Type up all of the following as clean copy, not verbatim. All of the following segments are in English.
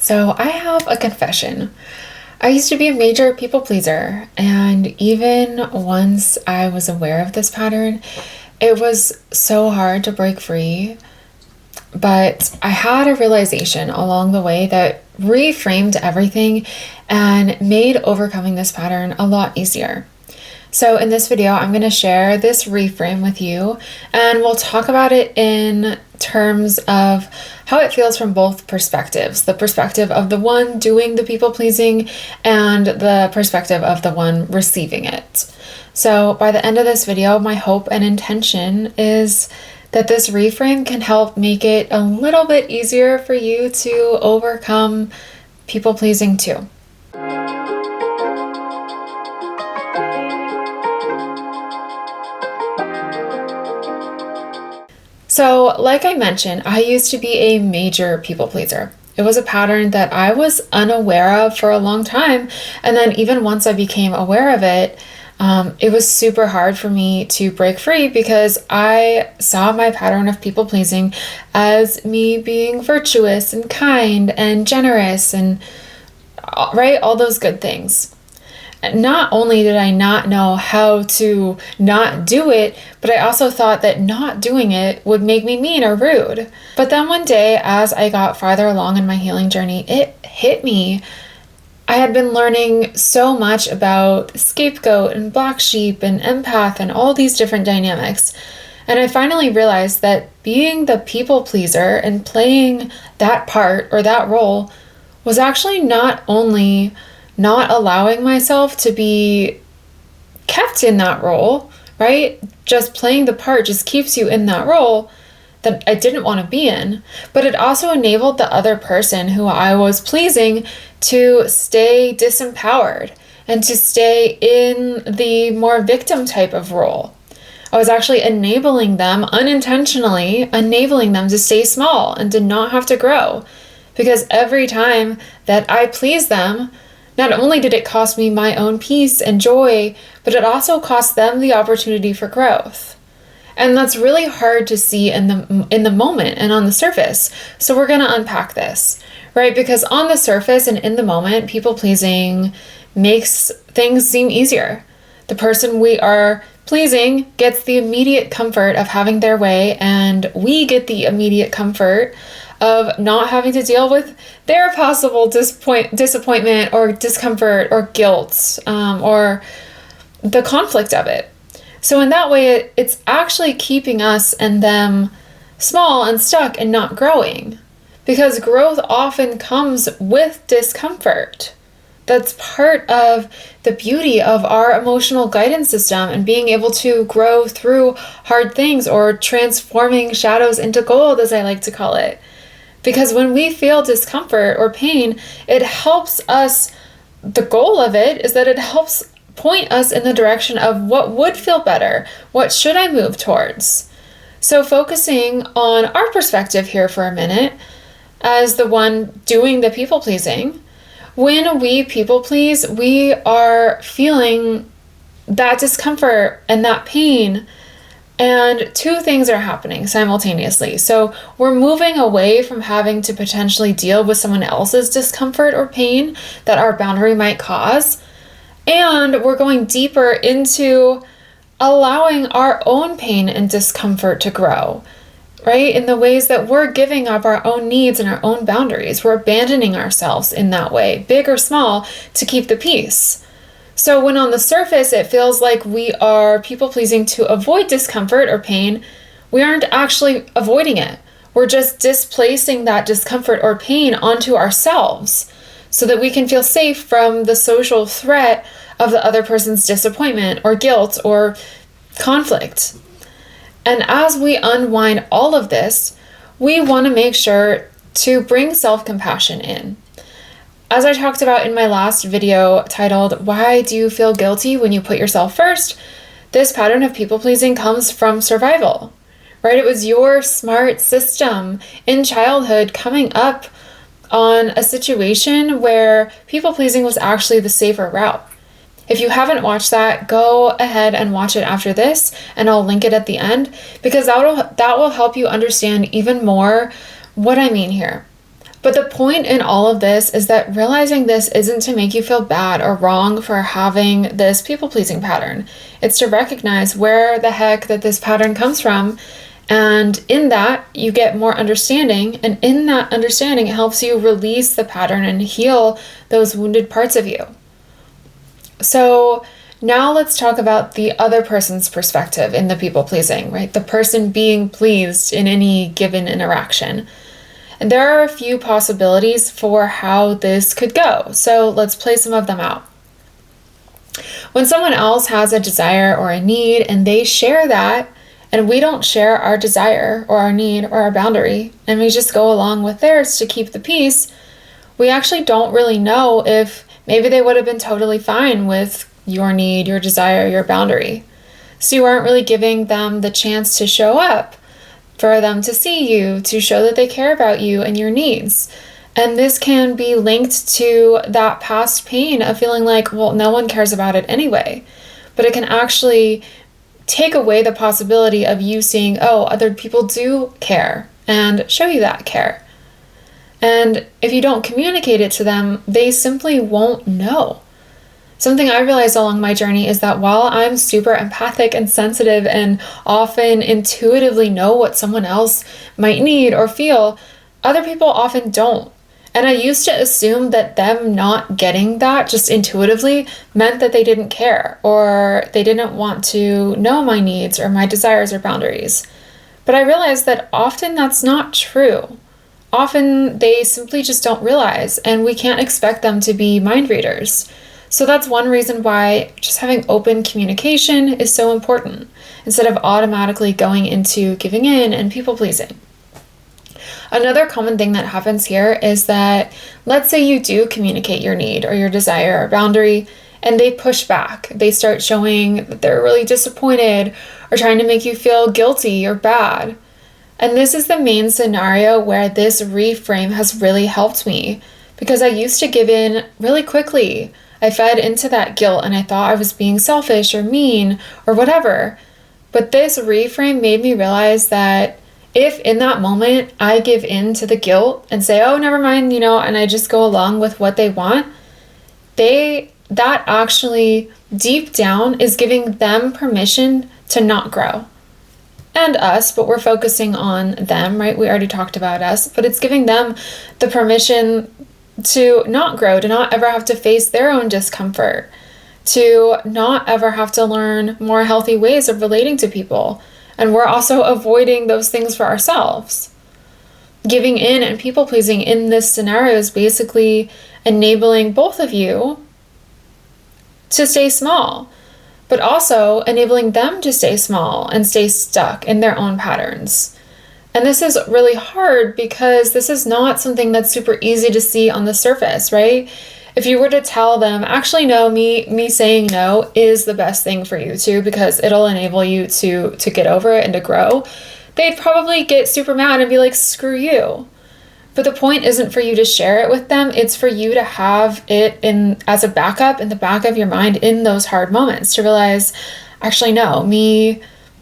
So I have a confession. I used to be a major people pleaser, and even once I was aware of this pattern, it was so hard to break free. But I had a realization along the way that reframed everything and made overcoming this pattern a lot easier. So in this video, I'm going to share this reframe with you, and we'll talk about it in terms of how it feels from both perspectives, the perspective of the one doing the people pleasing and the perspective of the one receiving it. So by the end of this video, my hope and intention is that this reframe can help make it a little bit easier for you to overcome people pleasing too. So, like I mentioned, I used to be a major people pleaser. It was a pattern that I was unaware of for a long time. And then even once I became aware of it, it was super hard for me to break free because I saw my pattern of people pleasing as me being virtuous and kind and generous and, right, all those good things. Not only did I not know how to not do it, but I also thought that not doing it would make me mean or rude. But then one day, as I got farther along in my healing journey, it hit me. I had been learning so much about scapegoat and black sheep and empath and all these different dynamics. And I finally realized that being the people pleaser and playing that part or that role was actually not only not allowing myself to be kept in that role, right? Just playing the part just keeps you in that role that I didn't want to be in, but it also enabled the other person who I was pleasing to stay disempowered and to stay in the more victim type of role. I was actually unintentionally enabling them to stay small and to not have to grow, because every time that I pleased them, not only did it cost me my own peace and joy, but it also cost them the opportunity for growth. And that's really hard to see in the moment and on the surface. So we're going to unpack this, right? Because on the surface and in the moment, people pleasing makes things seem easier. The person we are pleasing gets the immediate comfort of having their way, and we get the immediate comfort of not having to deal with their possible disappointment or discomfort or guilt, or the conflict of it. So in that way, it's actually keeping us and them small and stuck and not growing, because growth often comes with discomfort. That's part of the beauty of our emotional guidance system and being able to grow through hard things, or transforming shadows into gold, as I like to call it. Because when we feel discomfort or pain, it helps us, the goal of it is that it helps point us in the direction of what would feel better, what should I move towards. So focusing on our perspective here for a minute, as the one doing the people pleasing, when we people please, we are feeling that discomfort and that pain. And two things are happening simultaneously. So we're moving away from having to potentially deal with someone else's discomfort or pain that our boundary might cause. And we're going deeper into allowing our own pain and discomfort to grow, right? In the ways that we're giving up our own needs and our own boundaries. We're abandoning ourselves in that way, big or small, to keep the peace. So when on the surface it feels like we are people pleasing to avoid discomfort or pain, we aren't actually avoiding it. We're just displacing that discomfort or pain onto ourselves so that we can feel safe from the social threat of the other person's disappointment or guilt or conflict. And as we unwind all of this, we want to make sure to bring self-compassion in. As I talked about in my last video titled, "Why do you feel guilty when you put yourself first?" This pattern of people-pleasing comes from survival, right? It was your smart system in childhood coming up on a situation where people-pleasing was actually the safer route. If you haven't watched that, go ahead and watch it after this, and I'll link it at the end, because that will help you understand even more what I mean here. But the point in all of this is that realizing this isn't to make you feel bad or wrong for having this people-pleasing pattern. It's to recognize where the heck that this pattern comes from. And in that, you get more understanding. And in that understanding, it helps you release the pattern and heal those wounded parts of you. So now let's talk about the other person's perspective in the people-pleasing, right? The person being pleased in any given interaction. And there are a few possibilities for how this could go. So let's play some of them out. When someone else has a desire or a need and they share that, and we don't share our desire or our need or our boundary, and we just go along with theirs to keep the peace, we actually don't really know if maybe they would have been totally fine with your need, your desire, your boundary. So you aren't really giving them the chance to show up, for them to see you, to show that they care about you and your needs. And this can be linked to that past pain of feeling like, well, no one cares about it anyway. But it can actually take away the possibility of you seeing, oh, other people do care, and show you that care. And if you don't communicate it to them, they simply won't know. Something I realized along my journey is that while I'm super empathic and sensitive and often intuitively know what someone else might need or feel, other people often don't. And I used to assume that them not getting that just intuitively meant that they didn't care or they didn't want to know my needs or my desires or boundaries. But I realized that often that's not true. Often they simply just don't realize, and we can't expect them to be mind readers. So that's one reason why just having open communication is so important, instead of automatically going into giving in and people pleasing. Another common thing that happens here is that, let's say you do communicate your need or your desire or boundary, and they push back. They start showing that they're really disappointed or trying to make you feel guilty or bad. And this is the main scenario where this reframe has really helped me, because I used to give in really quickly. I fed into that guilt and I thought I was being selfish or mean or whatever. But this reframe made me realize that if in that moment I give in to the guilt and say, oh, never mind, and I just go along with what they want, that actually deep down is giving them permission to not grow. And us, but we're focusing on them, right? We already talked about us, but it's giving them the permission to not grow, to not ever have to face their own discomfort, to not ever have to learn more healthy ways of relating to people. And we're also avoiding those things for ourselves. Giving in and people pleasing in this scenario is basically enabling both of you to stay small, but also enabling them to stay small and stay stuck in their own patterns. And this is really hard because this is not something that's super easy to see on the surface, right? If you were to tell them, actually, no, me saying no is the best thing for you too, because it'll enable you to get over it and to grow, they'd probably get super mad and be like, screw you. But the point isn't for you to share it with them. It's for you to have it in as a backup in the back of your mind in those hard moments, to realize, actually, no, me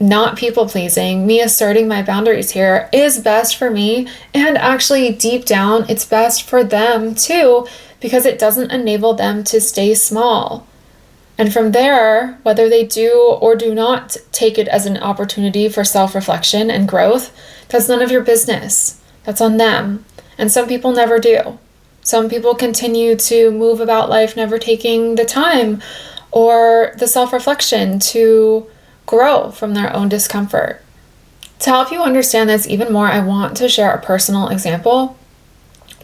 not people pleasing, me asserting my boundaries here is best for me. And actually deep down, it's best for them too, because it doesn't enable them to stay small. And from there, whether they do or do not take it as an opportunity for self-reflection and growth, that's none of your business. That's on them. And some people never do. Some people continue to move about life never taking the time or the self-reflection to grow from their own discomfort. To help you understand this even more, I want to share a personal example,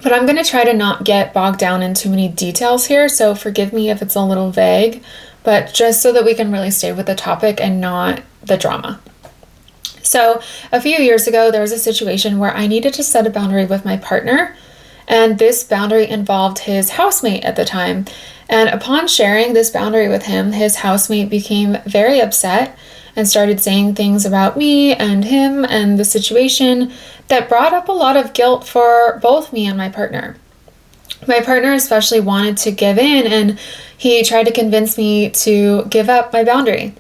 but I'm going to try to not get bogged down in too many details here, so forgive me if it's a little vague, but just so that we can really stay with the topic and not the drama. So a few years ago, there was a situation where I needed to set a boundary with my partner, and this boundary involved his housemate at the time. And upon sharing this boundary with him, his housemate became very upset and started saying things about me and him and the situation that brought up a lot of guilt for both me and my partner. My partner especially wanted to give in, and he tried to convince me to give up my boundary.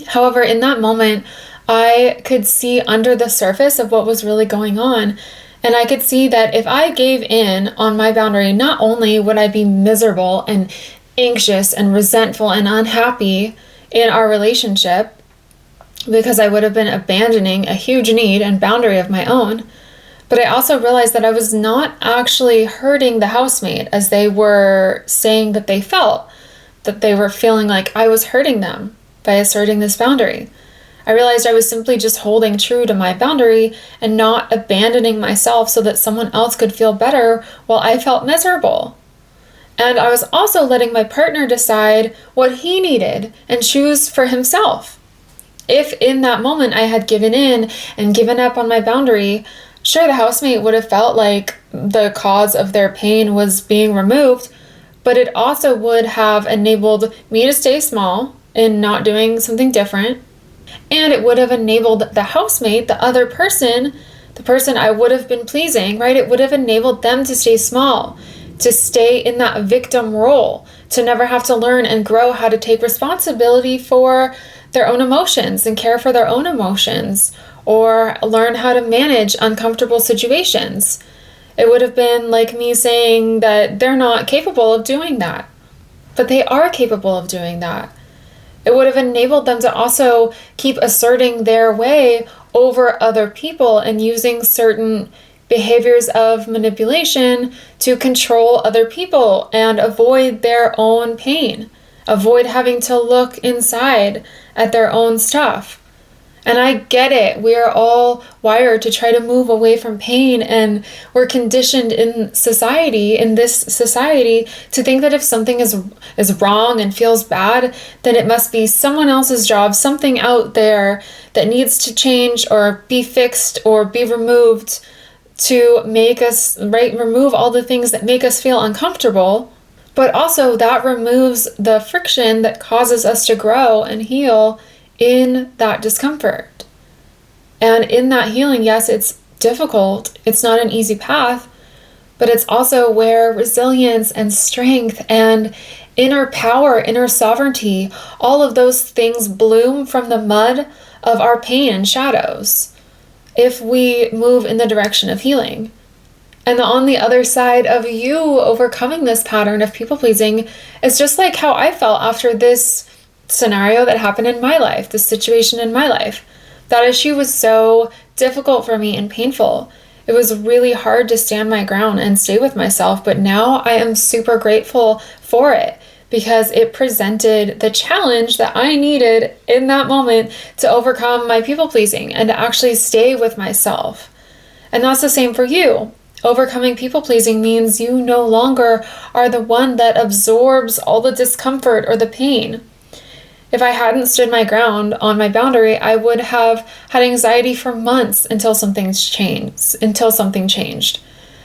However, in that moment, I could see under the surface of what was really going on. And I could see that if I gave in on my boundary, not only would I be miserable and anxious and resentful and unhappy in our relationship, because I would have been abandoning a huge need and boundary of my own, but I also realized that I was not actually hurting the housemate as they were saying that they felt, that they were feeling like I was hurting them by asserting this boundary. I realized I was simply just holding true to my boundary and not abandoning myself so that someone else could feel better while I felt miserable. And I was also letting my partner decide what he needed and choose for himself. If in that moment I had given in and given up on my boundary, sure, the housemate would have felt like the cause of their pain was being removed, but it also would have enabled me to stay small in not doing something different. And it would have enabled the housemate, the other person, the person I would have been pleasing, right? It would have enabled them to stay small, to stay in that victim role, to never have to learn and grow how to take responsibility for their own emotions and care for their own emotions, or learn how to manage uncomfortable situations. It would have been like me saying that they're not capable of doing that, but they are capable of doing that. It would have enabled them to also keep asserting their way over other people and using certain behaviors of manipulation to control other people and avoid their own pain, avoid having to look inside at their own stuff. And I get it. We are all wired to try to move away from pain, and we're conditioned in society, in this society, to think that if something is wrong and feels bad, then it must be someone else's job, something out there that needs to change or be fixed or be removed to make us, right, remove all the things that make us feel uncomfortable. But also that removes the friction that causes us to grow and heal in that discomfort. And in that healing, yes, it's difficult. It's not an easy path, but it's also where resilience and strength and inner power, inner sovereignty, all of those things bloom from the mud of our pain and shadows if we move in the direction of healing. And on the other side of you overcoming this pattern of people pleasing is just like how I felt after this scenario that happened in my life, this situation in my life. That issue was so difficult for me and painful. It was really hard to stand my ground and stay with myself, but now I am super grateful for it because it presented the challenge that I needed in that moment to overcome my people pleasing and to actually stay with myself. And that's the same for you. Overcoming people pleasing means you no longer are the one that absorbs all the discomfort or the pain. If I hadn't stood my ground on my boundary, I would have had anxiety for months until something changed.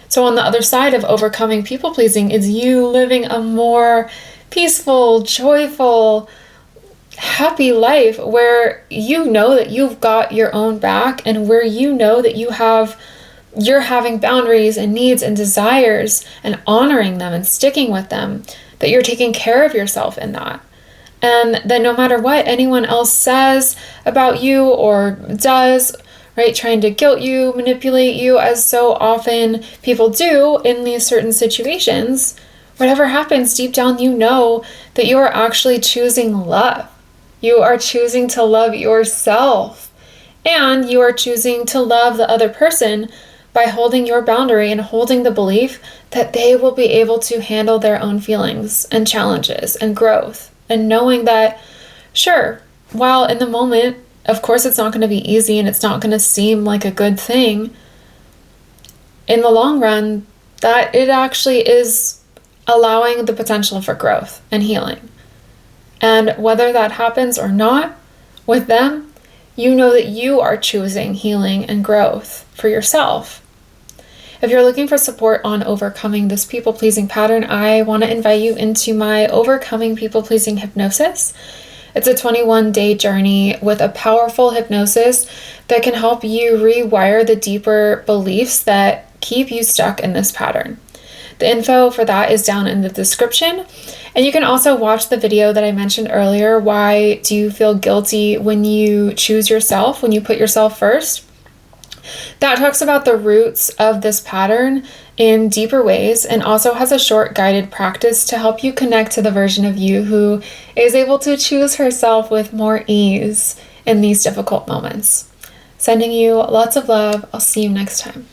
So on the other side of overcoming people pleasing is you living a more peaceful, joyful, happy life where you know that you've got your own back and where you know that you're having boundaries and needs and desires and honoring them and sticking with them, that you're taking care of yourself in that. And that no matter what anyone else says about you or does, right, trying to guilt you, manipulate you, as so often people do in these certain situations, whatever happens, deep down you know that you are actually choosing love. You are choosing to love yourself. And you are choosing to love the other person by holding your boundary and holding the belief that they will be able to handle their own feelings and challenges and growth. And knowing that, sure, while in the moment, of course, it's not going to be easy and it's not going to seem like a good thing, in the long run, that it actually is allowing the potential for growth and healing. And whether that happens or not with them, you know that you are choosing healing and growth for yourself. If you're looking for support on overcoming this people-pleasing pattern, I want to invite you into my Overcoming People-Pleasing Hypnosis. It's a 21-day journey with a powerful hypnosis that can help you rewire the deeper beliefs that keep you stuck in this pattern. The info for that is down in the description. And you can also watch the video that I mentioned earlier, Why Do You Feel Guilty When You Choose Yourself, when you put yourself first? That talks about the roots of this pattern in deeper ways and also has a short guided practice to help you connect to the version of you who is able to choose herself with more ease in these difficult moments. Sending you lots of love. I'll see you next time.